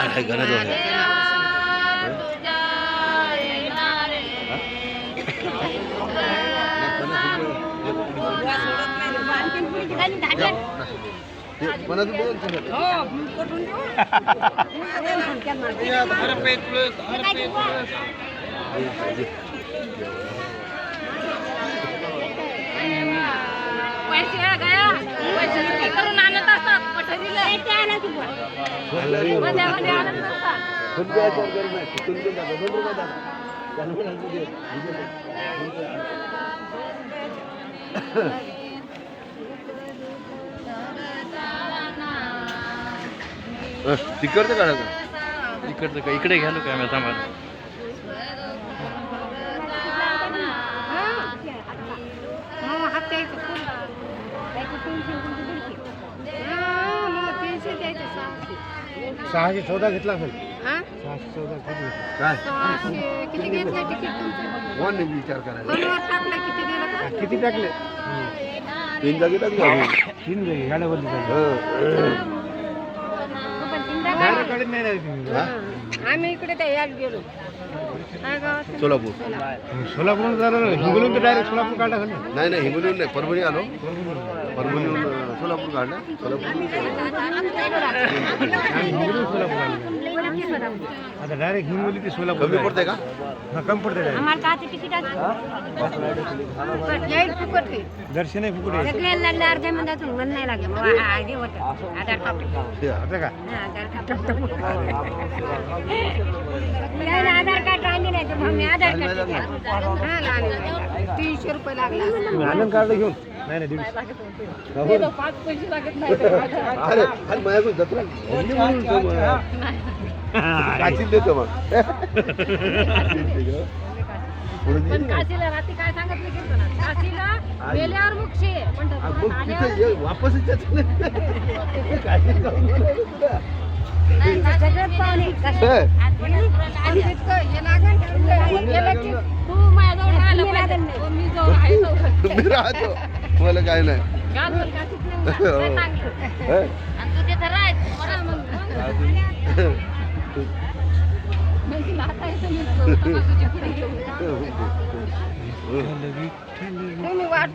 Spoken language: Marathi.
गणेश पैसे करून आणत असतात पठरीला तिकडचं काढायचं इकडचं का इकडे घ्यालो काय मी थांबा सहाशे 14 घेतला असेल 614 काय किती घेतलं तिकीट तुमचं कोण नाही विचार करायला फोनवर टाकलं किती दिलं का किती टाकले 3 जागी टाकली 3 जागी गाड्या बदली डायरेक्ट गाडीत नाही राहिली तुम्ही आम्ही इकडे त्या यात गेलो काय गावात सोलापूर सोलापूर झालं हिंगोलीहून तर डायरेक्ट सोलापूर काढा खाली नाही नाही हिंगोलीहून नाही परभणी आलो परभणीहून सोलापूर काढला सोलापूर सोलापूर आलो आता डायरेक्ट हिंगोली ते सोलापूर कमी पडते का हा कमी पडते direct. आम्हाला काची तिकीट यायला फुकट आहे. दर्शन आहे फुकट आहे. सगळ्यांना अर्ध्या मंदातून मन नाही लागेल मग आधी होतं आधार कार्ड आता का आधार कार्ड राहिले नाही तर मग मी आधार कार्ड हा लागले 300 रुपये लागला आनंद कार्ड घेऊन नाही नाही 150 5 पैसे लागत नाही अरे अरे माझ्याकडून जत्रा काशीला देतो मग पण काशीला रात्री काय सांगत नाही कीर्तन काशीला मेल्यावर मोक्ष आहे मग तिथे वापसच त्याच काशीला जाऊन बोलायला तुला. सगळं पाहुणे आणि तितकं हे लागेल गेलं की तू माझ्याजवळ आलं पाहिजे मी जवळ आहे जवळ मी राहतो मला काय नाही गावात काशीत नाही उभा. हे? आणि तू तिथं राहायचं मला मग तिला आता येतं मी तुझ्या पुढे येऊ. तुम्ही वाट